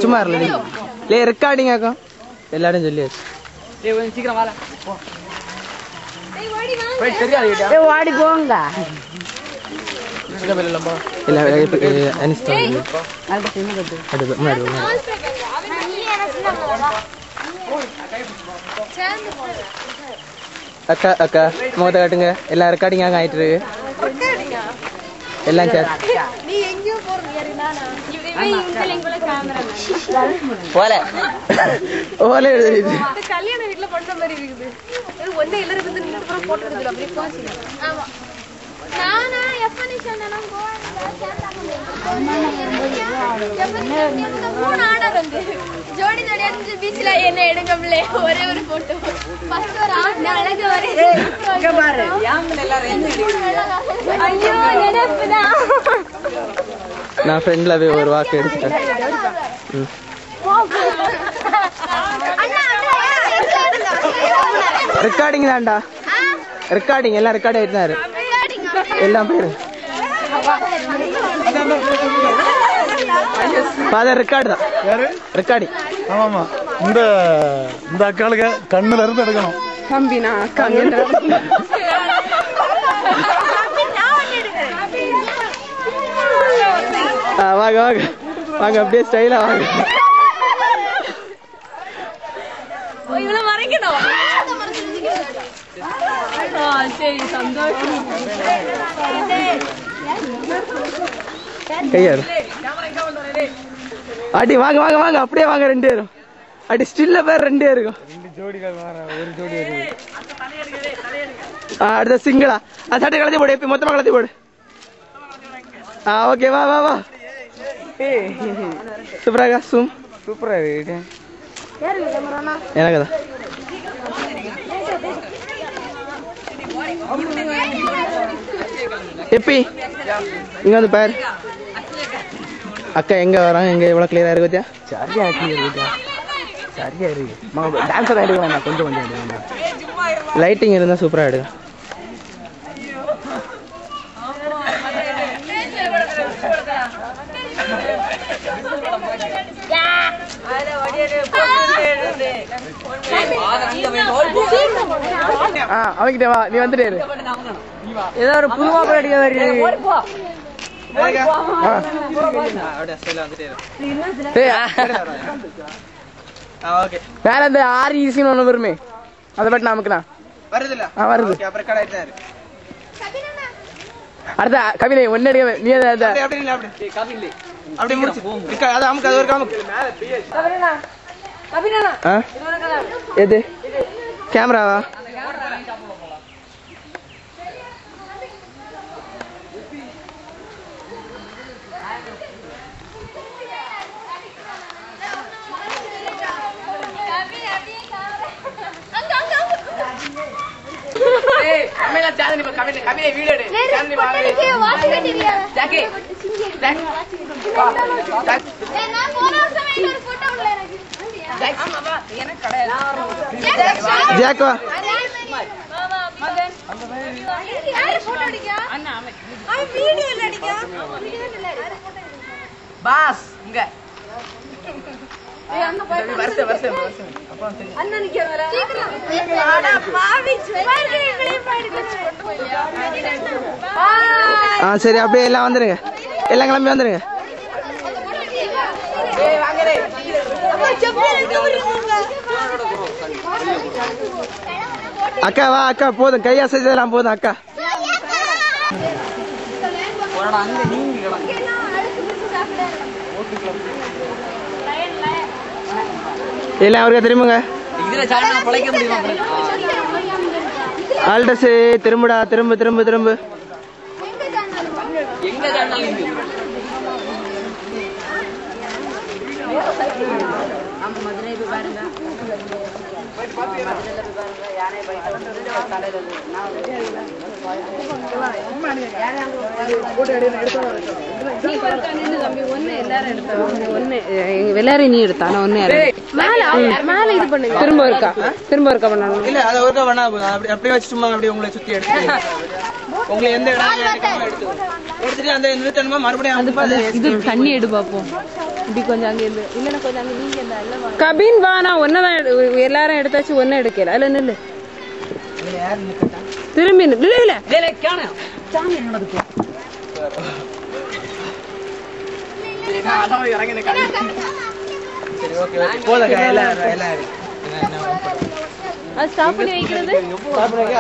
சும்மா இல்ல ரெக்கார்டிங் ஆக்கும் எல்லாரும் சொல்லியாச்சு. சீக்கிரம் வாழ வாடி போங்க. அக்கா அக்கா முகத்தை காட்டுங்க. எல்லாம் ரெக்கார்டிங் ஆகிட்டு இருக்கு. எல்லாம் கல்யாண வீட்டுல பண்ற மாதிரி இருக்குது. ஒண்ணு எல்லாரும் வந்து நின்று போட்டு அப்படியே ஜோடி ஜோடி பீச்ல என்ன எடுங்கம்ல ஒரே ஒரு போட்டோ. நான் ஃப்ரெண்ட்ல போய் ஒரு வாக்கு எடுத்துட்டேன். ரெக்கார்டிங் தான்டா, ரெக்கார்டிங் எல்லாம் ரெக்கார்ட் ஆயிட்டாரு. எல்லாம் பேரு ஃபாதர் ரெக்கார்டு தான். ரெக்கார்டிங். ஆமாமா. இந்த இந்த அக்காளுக்கு கண்ணுல இருந்து எடுக்கணும். தம்பினா அக்கா வாங்க வாங்க வாங்க அப்படியே ஸ்டைலா வாங்க. இவ்வளவு மறைக்கணும். சரி சந்தோஷம். கையாரு அடி வாங்க வாங்க வாங்க அப்படியே வாங்க. ரெண்டு பேரும் அடி ஸ்டில்ல பேர் ரெண்டே இருக்கும். அடுத்த சிங்கிளா சட்டை கலத்தி போடு. எப்ப மொத்தமா கலத்தி போடு. ஓகே வா வா வா. சூப்பராக சூம் சூப்பரா இருக்கு. எனக்கு தான் எப்பி இங்க வந்து பாரு. அக்கா எங்க வராங்க, எங்க எவ்வளவு கிளியரா இருக்கு பத்தியா? சரியா இருக்கு, சரியா இருக்கு. டான்ஸ் தான் எடுக்கலாம், கொஞ்சம் கொஞ்சம் எடுக்கலாம். லைட்டிங் இருந்தா சூப்பரா எடுக்கும். அவங்கிட்ட வா, நீ வந்துட்டே இரு. ஏதோ ஒரு புதுமா போய் அடிக்க வேற இந்த ஆறு ஈஸின்னு ஒண்ணு வருமே, அதை பற்றி நமக்குண்ணா வருது. அடுத்த கவிதை ஒன்னு எடுக்க நீ எது கேமராவா? பாஸ் இங்க சரி அப்படியே எல்லாம் வந்துருங்க, எல்லாம் கிளம்பி வந்துருங்க. அக்கா வா அக்கா, போதும் கையா செஞ்சதெல்லாம் போதும் அக்கா. எல்லாம் அவருக்கு திரும்புங்க. ஆல்டஸ் திரும்புடா, திரும்ப திரும்ப திரும்ப. எல்லாரும் நீ எடுத்தா ஒன்னு மேல இது பண்ணுங்க. திரும்ப இருக்கா, திரும்ப இருக்கா பண்ணணும். இல்ல அதை ஒருக்கா பண்ணா அப்படியே வச்சு சும்மா அப்படியே உங்களை சுத்தி எடுத்து உங்களுக்கு எந்த இடம் எடுத்துட்டு அந்த நிறுத்தணுமா மறுபடியும் இது தண்ணி எடு பாப்போம். இப்படி கொஞ்சம் அங்க இருந்து இல்லன்னா கொஞ்சம் அங்க நீங்க இந்த எல்லாம் கபின் வா, நான் ஒன்னதான் எல்லாரும் எடுத்தாச்சு ஒன்னும் எடுக்கல. அதுல நில்லு திரும்பி இல்ல அது ஸ்டாப் பண்ணி வைக்கிறது.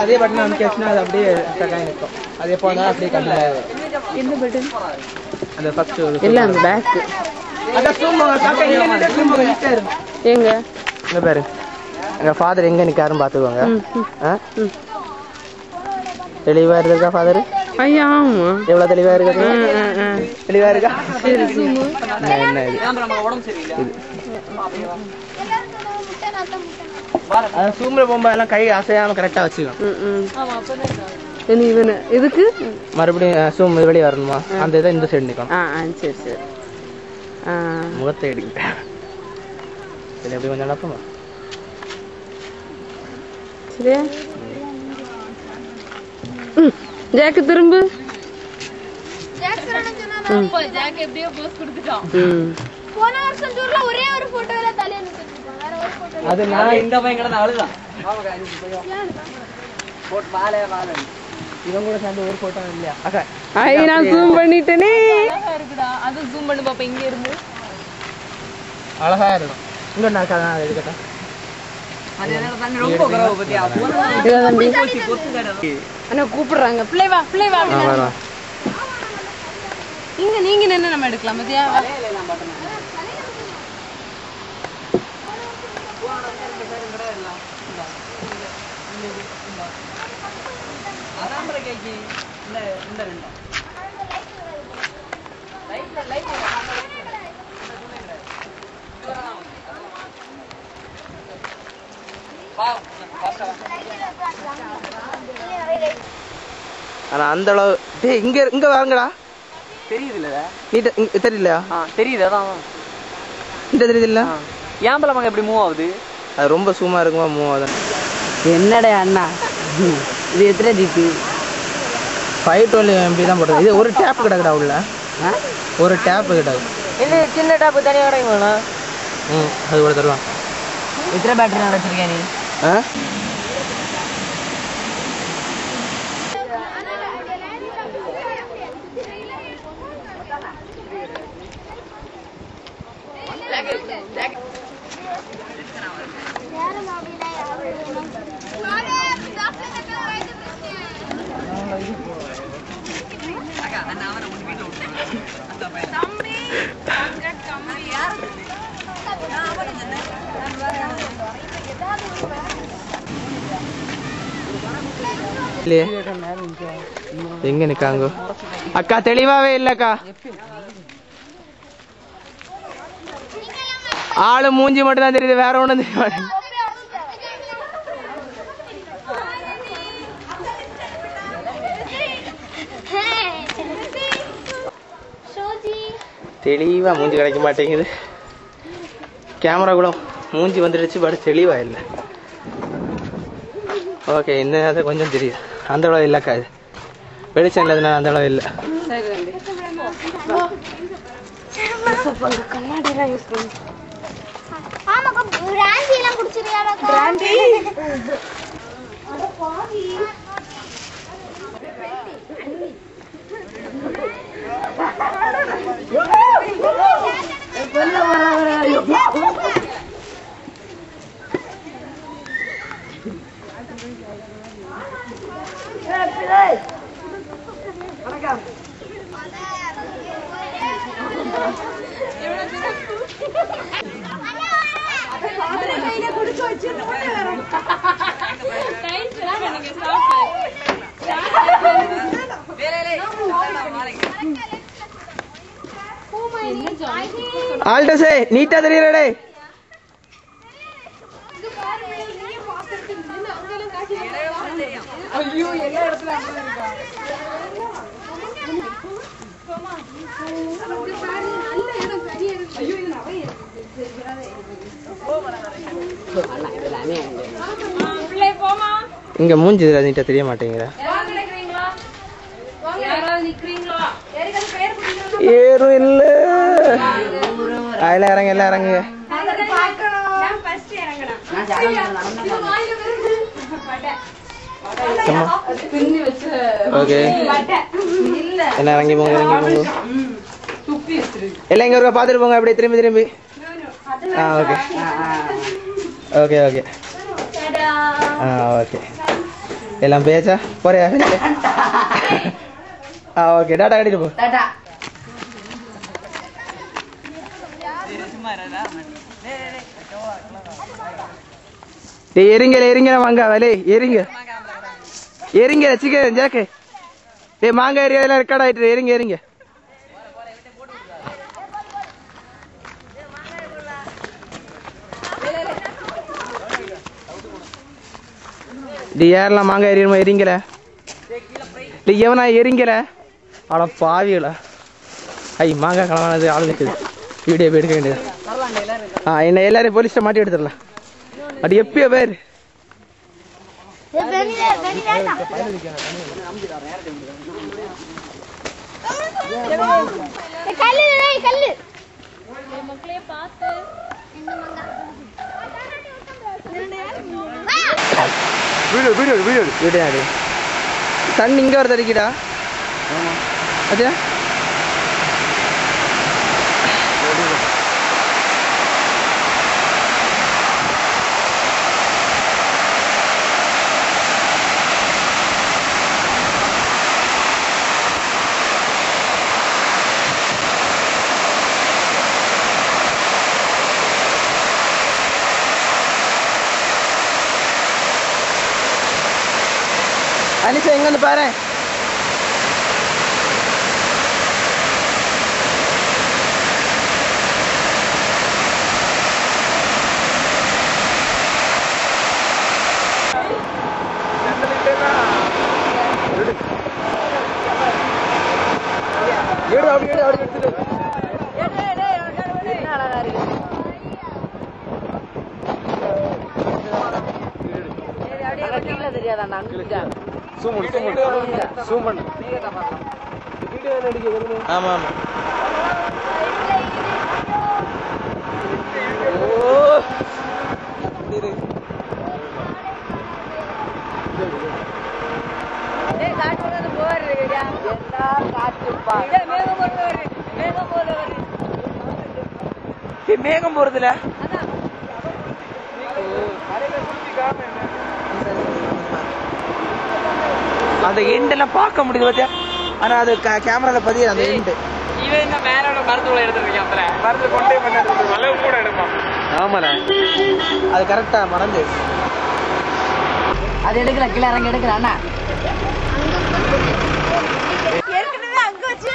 அதே பட்டன் அமைச்சா அது அப்படியே நிற்கும். அது எப்போ வந்தாலும் அப்படியே கண்டிப்பாக. எந்த பட்டன்? அந்த ஃபர்ஸ்ட் இல்ல அந்த பேக். எங்க இங்க பாரு, எங்க ஃபாதர் எங்க நிக்காருன்னு பாத்துக்கோங்க. தெளிவா இருக்கா ஃபாதர்? ஐயா ஆமா. எவ்வளவு தெளிவா இருக்கு? தெளிவா இருக்கா? என்ன இது சூம்ல போகும்போது எல்லாம் கை அசையாம கரெக்டா வச்சுக்கணும். இவனு இதுக்கு மறுபடியும் சூம் வெளியே வரணுமா? அந்த இதை இந்த சைடு நிக்கணும். சரி சரி. முகத்தை எடுக்க எப்படி கொஞ்சம் நடப்போமா? சரியா ஜாக்கு திரும்பு. அது நான் இந்த பையன் கிடந்த அழுதான். இவங்க கூட சேர்ந்து ஒரு போட்டோ இல்லையா? நான் ஜூம் பண்ணிட்டேனே. அது ஜூம் பண்ணு பாப்பா. இங்க இருந்து அழகா இருக்கும். இங்க நான் எடுக்கட்டேன். கூப்பிடுறாங்க. பிள்ளை வா பிள்ளை வா. இங்க நீங்க நின்று நம்ம எடுக்கலாம். மதியா ஆனா அந்த அளவு இங்க இங்க வாங்கடா. தெரியுதுல்ல? நீ தெரியலையா? தெரியுது. அதான் இந்த தெரியுது இல்ல? ஏன் பலமாங்க எப்படி மூவ் ஆகுது? அது ரொம்ப சூமா இருக்குமா மூவ் ஆகுது. என்னடா அண்ணா இது எத்தனை ஜிபி? 512 MB தான் போடுறது. இது ஒரு டேப் கிடக்குடா உள்ள. ஒரு டேப் கிடக்கு. இது சின்ன டேப் தனியா கிடைக்குமா? அது கூட தருவான். எத்தனை பேட்டரி வச்சிருக்கேன் நீ? எங்க நிக்காங்க அக்கா? தெளிவாவே இல்லக்கா. ஆளு மூஞ்சி மட்டும் தான் தெரியுது, வேற ஒண்ணும் தெரிய மாட்டேங்குது. தெளிவா மூஞ்சி கிடைக்க மாட்டேங்குது. கேமரா கூட மூஞ்சி வந்துடுச்சு, பட் தெளிவா இல்லை. ஓகே, இந்த கொஞ்சம் தெரியுது. அந்த அளவு இல்லக்கா. இது வெளிச்சம் இல்லாதனால அந்த அளவு இல்லை. ஆல்டஸே நீட்டா தெரியறடே. ஐயோ எல்லா இடத்துல இருக்கா. இங்க மூஞ்சி நீட்டா தெரிய மாட்டேங்குதா? ஏறும் இல்ல. அதுல இறங்க, எல்லாம் இறங்குங்க. ஓகே, எல்லாம் இறங்கி போங்க, இறங்கி போங்க. எல்லாம் இங்க ஒரு பாத்துட்டு போங்க, அப்படியே திரும்பி திரும்பி. Okay okay okay okay. எல்லாம் பேச்சா போறியா? ஓகே, டாடா கட்டிட்டு போ. எரிங்க வாங்க வலே, எரிங்க சிக்கன் ஜாக்கு. மாங்க ஏரியாவில் ரெக்கார்ட் ஆயிட்டு. எரிங்க. யாரெல்லாம் மாங்க ஏறிடுமா? எரிங்கல எவனா எரிங்கல. அட பாவிகளா. மாங்காய் கிளம்பானது ஆளு நிற்குது. வீடியோ போய் எடுக்க வேண்டியது. என்ன எல்லாரையும் போலீஸ்ட மாட்டி எடுத்துடலாம். அது எப்பயோ பேர் தண்ணி இங்க ஒரு தரிக்கிடா. அச்சா அனிஷா எங்க வந்து பாரு. ஆமா ஆமா. மேகம் போறதுல அந்த எண்டெல்லாம் பார்க்க முடியுது பாத்தியா. ஆனா அது கேமரால பதிய அந்த எண்டு. இவன் மேலோட மருந்துகளை எடுத்துருக்கேன். மருந்து கொண்டே பண்ண கூட எடுப்பான். ஆமாண்ணா, அது கரெக்டா மறந்து அது எடுக்கல. கீழே இறங்கி எடுக்கிறாண்ணா. ஏற்கனவே அங்க வச்சு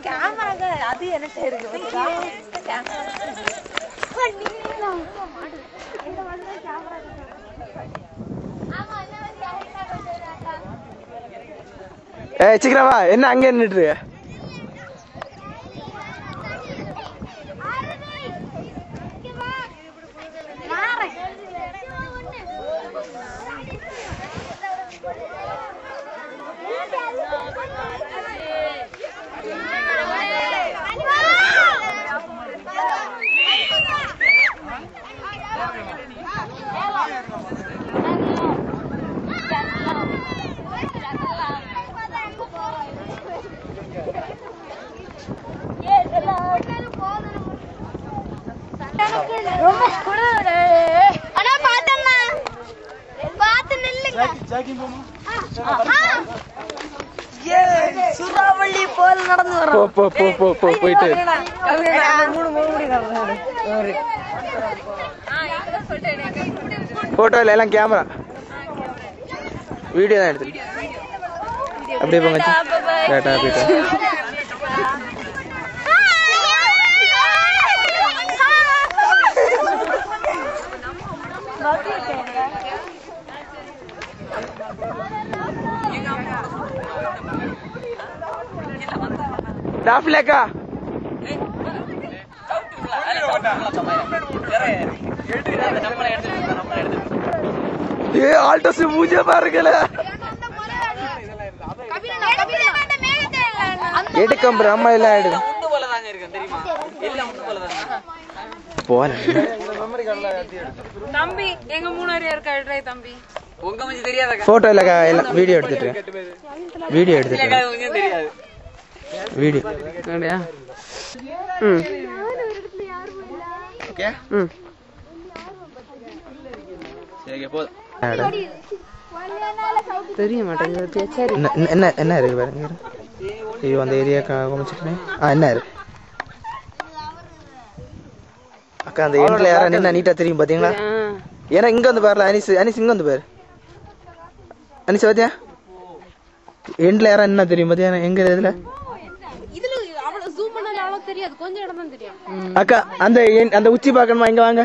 கேமரா அது எனக்கு இருக்கு. சீக்கிரமா என்ன அங்கே நின்றுட்டு சுறாவளி போல நடந்து வரோம். போயிட்டு போட்டோ இல்ல, எல்லாம் கேமரா வீடியோ தான் எடுத்து அப்படியே போங்க. டாடா போயிட்டு டாப்லேக்கா ये आल्टो से मुझे मार गया எடுக்கம் அம்மா எல்லாம் எடுக்கும் போல தம்பி எங்க 3 பேர் இருக்கா எடுறே தம்பி உங்க மஞ்சி தெரியாதா போட்டோ இல்லக்கா எல்லாம் வீடியோ எடுத்துட்டு வீடியோ அப்படியா ஓகே சரி போதும் தெரிய மாட்டேங்குது சரி என்ன என்ன இருக்கு பாருங்க ஐயோ அந்த ஏரியா காமிச்சிட்டேன் என்ன இருக்கு அக்கா அந்த எண்ட்ல யாரா நின்னா நீட்டா தெரியும் பாத்தீங்களா ஏன்னா இங்க வந்து பாருல அனிஸ் இங்க வந்து பாரு அனிஸ் பாத்தியா எண்ட்ல யாரா என்ன தெரியும் பாத்தியா எங்க இதுல அவ்வளவு ஜூம் பண்ணால அவ்வளவு தெரியாது கொஞ்சம் இடம் தான் தெரியும் அக்கா அந்த உச்சி பார்க்கணுமா இங்க வாங்க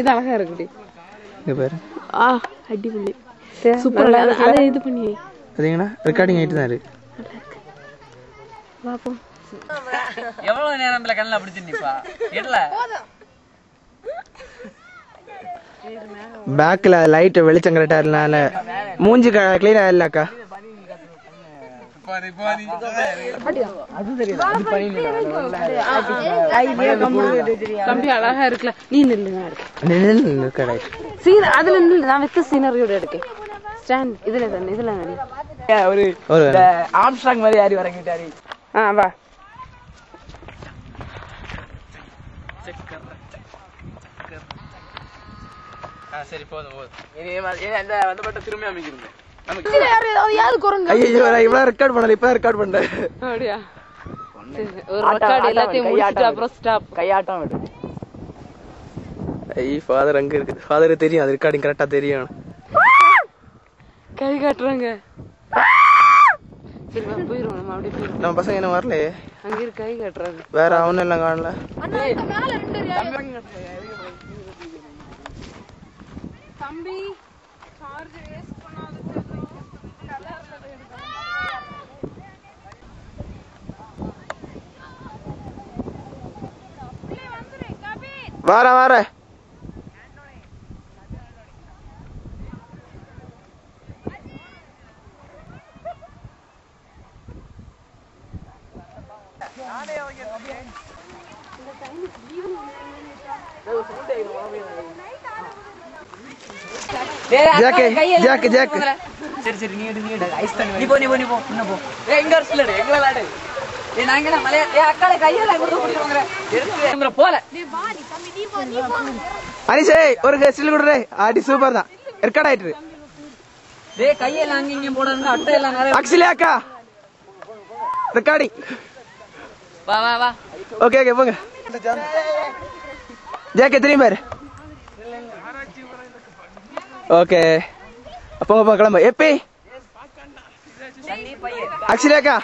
இது அழகா இருக்குடி இங்க பாரு அடிபொலி சூப்பரா அத இது பண்ணி பாத்தீங்கன்னா ரெக்கார்டிங் ஆயிட்டு தான் இருக்கு பாப்போம் எவ்வளவு நேரம்ல கண்ணல பிடிச்சு நிப்பா எடல பேக்ல லைட் வெளிச்சம் கரெக்டா இல்லனால மூஞ்சி கிளீனா இல்ல அக்கா தம்பி அழகா இருக்குல நீ நில்லு சீன் அதுல நில்லு நான் வெக்க சீனரியோட எடுக்கேன் ஸ்டாண்ட் இதுல நடி ஒரு ஆம்ஸ்ட்ராங் மாதிரி யாரி வரங்கிட்டாரி வா சரி போதும் அந்த வந்தப்பட்ட திரும்பி அமைக்கிறேன் ஐயோ நான் இவ்வளவு ரெக்கார்ட் பண்ணல இப்ப ரெக்கார்ட் பண்றேன் அப்படியா ஒரு ரெக்கார்ட் எல்லாத்தையும் முடிச்சிட்டு அப்புறம் ஸ்டாப் கையாட்டம் விடு ஐய் ஃபாதர் அங்க இருக்கு ஃபாதர் தெரியும் அது ரெக்கார்டிங் கரெக்டா தெரியும் கை காட்டுறாங்க சரி போயிரும் நம்ம அப்படியே போயிரும் நம்ம பசங்க என்ன வரலையே அங்க இருக்கு கை காட்டுறாங்க வேற அவனும் எல்லாம் காணல தம்பி சார்ஜ் வேஸ்ட் பண்ணாத வார ஜாக் சரி சரி நீ ஐஸ் தண்ணி நீ போ இன்ன போ எங்க அரசுல எங்க விளையாடு நாங்க மலையா அக்கால கையெல்லாம் கொடுத்து குடிக்கிறோங்க போல அனிஷே ஒரு ஸ்டில் குடுறே ஆடி சூப்பர் தான் ரெக்கார்ட் ஆயிட்டு கையெல்லாம் அங்க இங்க போடாங்க அட்டை எல்லாம் நிறைய ஆக்சுவலி அக்கா ரெக்கார்டிங் வா ஓகே போங்க ஜாக்கே திரும்பி பாரு ஓகே போங்க கிளம்ப எப்பி ஆக்சுவலி அக்கா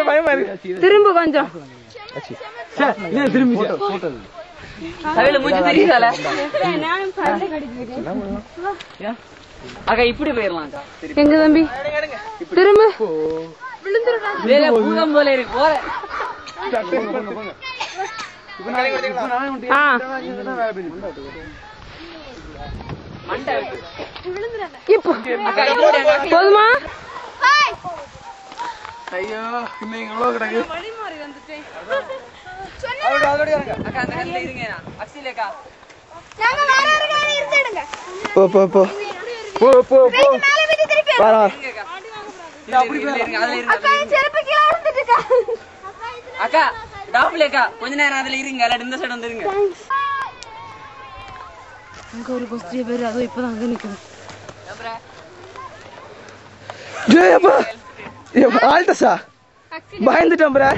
பயமா இருக்கு திரும்ப கொஞ்சம் அக்கா இப்படி போயிடலாம் எங்க தம்பி திரும்ப பூதம் போல இருக்கு போற இப்போ போதுமா ஐயோ இன்னும் இவ்வளவு கிடக்கு அக்கா அந்த கல்ல இருங்க அக்ஸிலேக்கா போ போ போ போ போ போ வா அக்கா டாப்லேக்கா கொஞ்ச நேரம் அதுல இருங்க அல்ல இந்த சைடு வந்துருங்க அங்க ஒரு பஸ்திய பேரு அதோ இப்பதான் அங்க நிக்குது ஜெயப்பா ஆல்டஸா பயந்துட்டோம் ப்ரா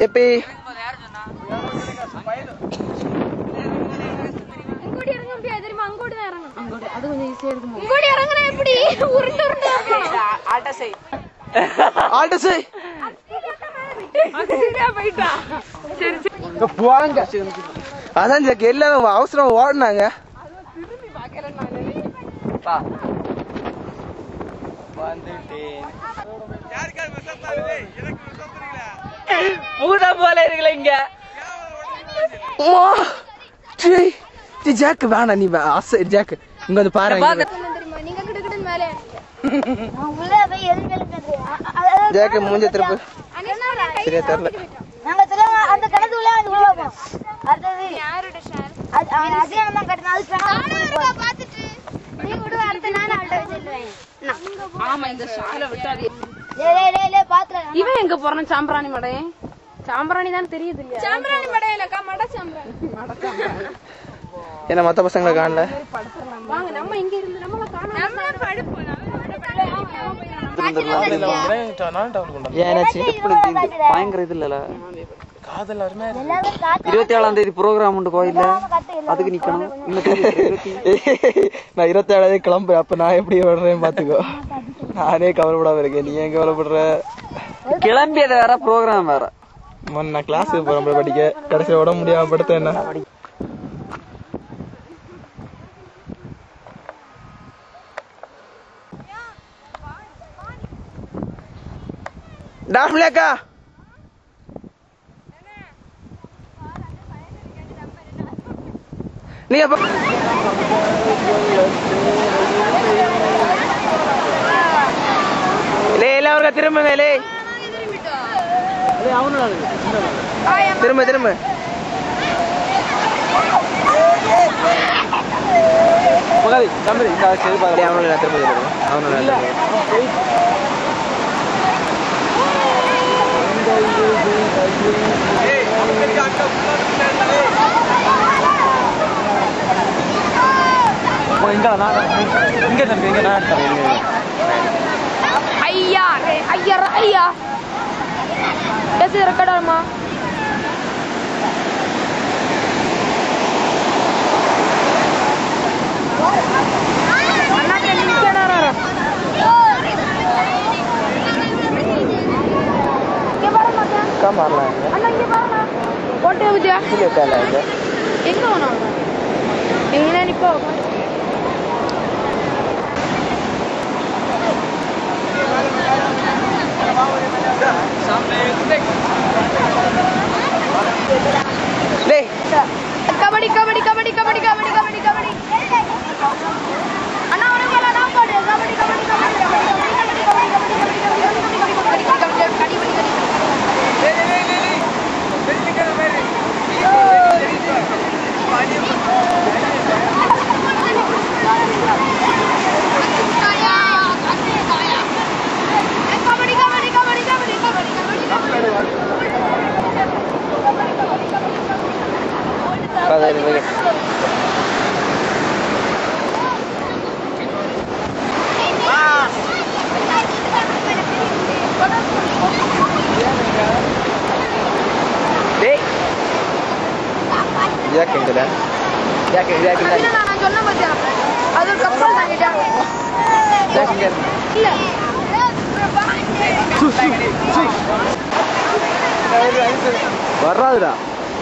எப்பி அது கொஞ்சம் ஈஸியா இருக்குமா ஆல்டஸை அதான் ஜாக்கு எல்லாரும் அவசரம் ஓடினாங்க பூதம் போல இருக்குல்ல இங்க. ஜாக்கு வேணா நீ ஜாக்கு இங்க வந்து பாரு. ஜாக்கு மூஞ்ச திருப்பு. சரியா தெரியல. அந்த கடத்துக்குள்ள வந்து போவோம். அடுத்தது யாரோட ஷேர்? அதே நம்ம கடனா அது பாத்துட்டு நீ கூட அடுத்த நான் ஆல்ட சொல்றேன். ஆமா இந்த ஷால விட்டாதே. லே பாத்ரா. இவன் எங்க போறான்? சாம்பிராணி மடை. சாம்பிராணி தான் தெரியுது இல்லையா? சாம்பிராணி மடை இல்லக்கா, மட சாம்பிராணி. என்ன மத்த பசங்களை காணல? வாங்க நம்ம இங்க இருந்து நம்மள காணோம். நம்ம படுப்பு. பயங்கர இது இல்ல. 27ஆம் தேதி ப்ரோக்ராம் உண்டு கோயில்ல, அதுக்கு நிக்கணும். நான் 27 கிளம்பு. அப்ப நான் எப்படி வர்றேன் பாத்துக்கோ. நானே கவலைப்படாம இருக்கேன். நீ ஏன் கவலைப்படுற? கிளம்பியது வேற, ப்ரோக்ராம் வேற. நான் கிளாஸுக்கு போறேன் படிக்க. கடைசியில உடம்பு முடியாம படுத்த என்ன டாஃப்லேக்கா நீங்க எல்லாரும் திரும்புங்க. திரும்ப திரும்ப ஐயா ஐயா ஐயா कैसे रखा डालमा अन्ना के लिंक क्या ना रहा क्या बार मत कम मारना है अन्ना ये बार ना कोटे बुझा ये क्या लाएगा எங்க போனா எங்கனா நிப்போ ले कबड्डी कबड्डी कबड्डी कबड्डी कबड्डी कबड्डी कबड्डी अन्ना उन्हें बोला नाम पढ़ कबड्डी कबड्डी कबड्डी வர்றாதுடா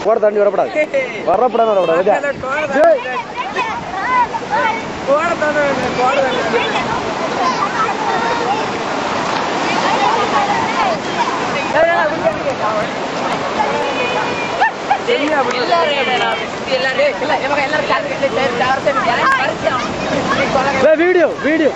போட தாண்டி வரப்படாது வரப்படாது வீடியோ வீடியோ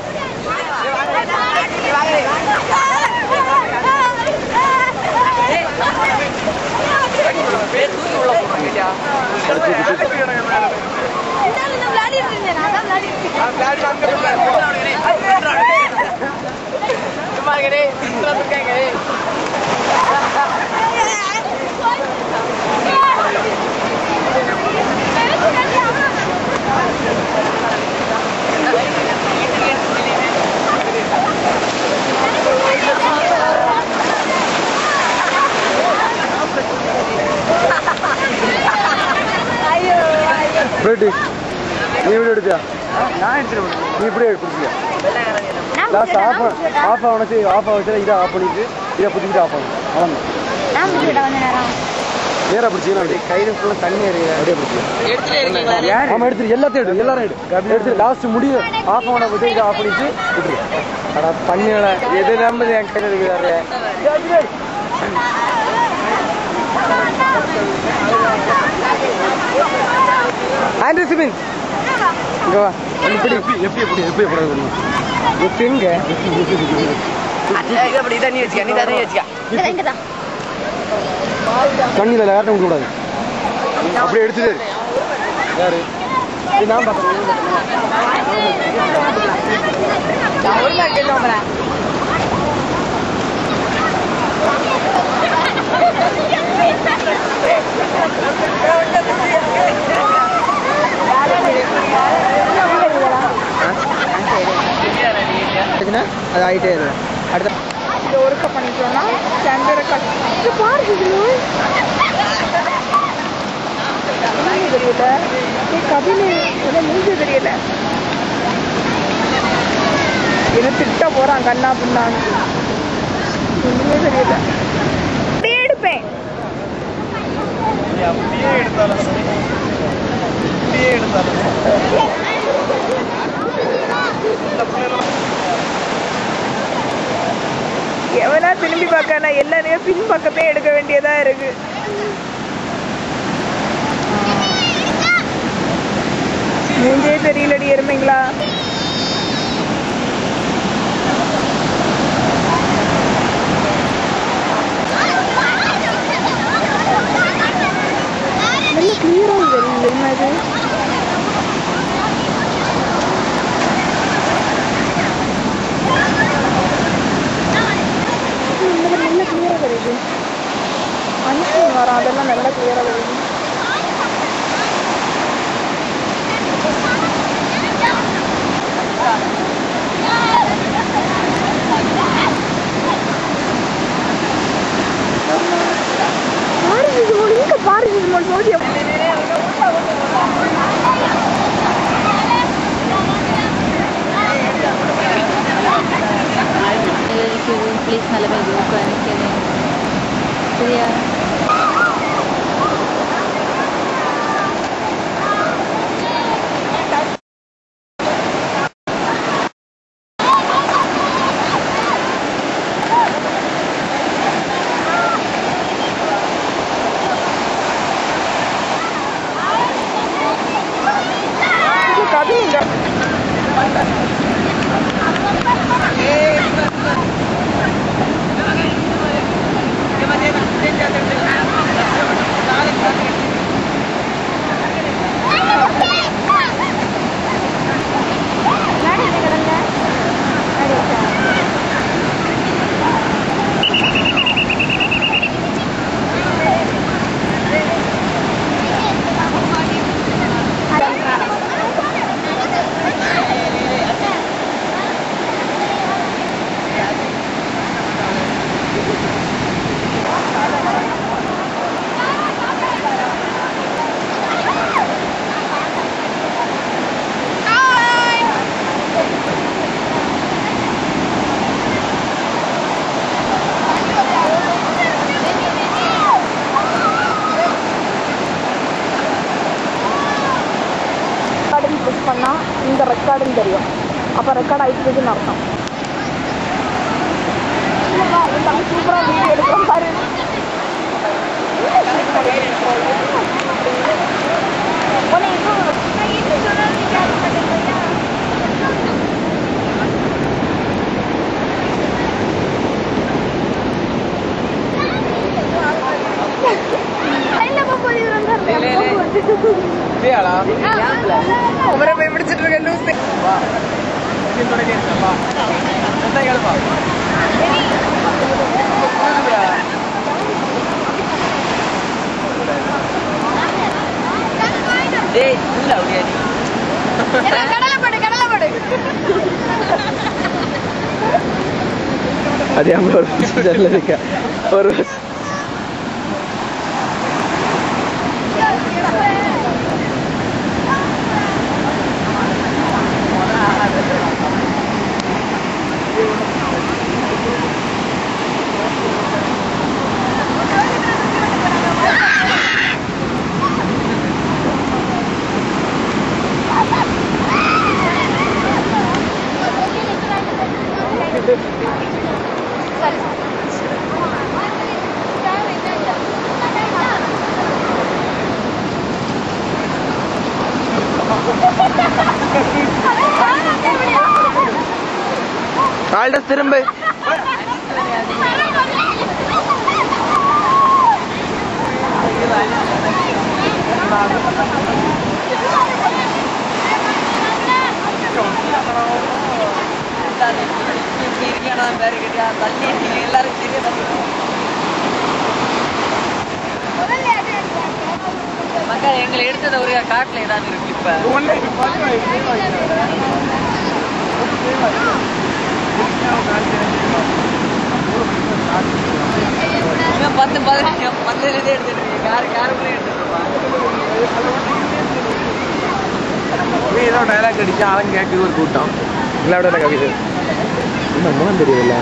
நீ வீடியோ எடுத்தியா? நீ இப்படியே எடுத்துருக்கியா? லாஸ்ட் ஆஃப் ஆனச்சு ஆஃப் ஆச்சு இதை ஆஃப் பண்ணிட்டு இதை புத்திக்கிட்டு ஆஃப் ஆகும் நேரா பிடிச்சிங்கன்னா அப்படியே கையில் ஃபுல்லாக தண்ணி அப்படியே பிடிச்சி ஆமாம் எடுத்துரு எல்லாத்தையும் எடு எல்லாரும் எடு லாஸ்ட் முடியும் ஆஃப் ஆன இதை ஆஃப் பண்ணிட்டு விட்டுரு பண்ணியோட எது நம்பது என் கையில் இருக்கிறாரு. ஆண்ட்ரூ சிமின் இங்க வா. எப்படி எங்க அப்படி தண்ணி வச்சுக்க, நீ தண்ணி வச்சுக்க. தண்ணியில் யார்ட்டும் விடக்கூடாது. அப்படியே எடுத்துட்டு யாரு நான் அது ஆகிட்டே இருக்கு. அடுத்த இதை ஒர்க்க பண்ணிட்டோம்னா கேமரா கட்டு பாருங்க தெரியல. கபிலே மூஞ்சி தெரியல. என்ன திட்ட போறான் கண்ணா பின்னான்னு ஒண்ணுமே தெரியல. அப்படியே எடுப்பேன். எவனா திரும்பி பார்க்க எல்லாரையும் பின் பக்கமே எடுக்க வேண்டியதா இருக்கு. மூஞ்சே தெரியலடி எருமைங்களா. நல்ல கிளியரா தெரியல என்னது. நல்ல கிளியரா தெரியுது. அனுப்பி வரோம் அதெல்லாம் நல்லா கிளியரா தெரியுது. Please നല്ല നോക്കുക എനിക്കത് ശരിയാ. பண்ணால் இந்த ரெக்கார்டுன்னு தெரியும். அப்போ ரெக்கார்ட் ஆகிட்டுருக்குன்னு அர்த்தம். சூப்பராக வீடியோ எடுக்கிறோம் பாரு. அவரை போய் பிடிச்சிட்டு இருக்கேன் லூசு. அது ஒரு கால்ட திரும்ப எல்லாரும் சரியா மக்கள் எங்களை எடுத்தது ஒரு காட்டுல ஏதாவது இருக்கு இப்ப 10-15 எடுத்துட்டு காரு ஏதோ டைலாக் அடிச்சு ஆளுங்க கேட்குது ஒரு கூட்டம் எல்லாரோட கவிதை இன்னும் தெரியல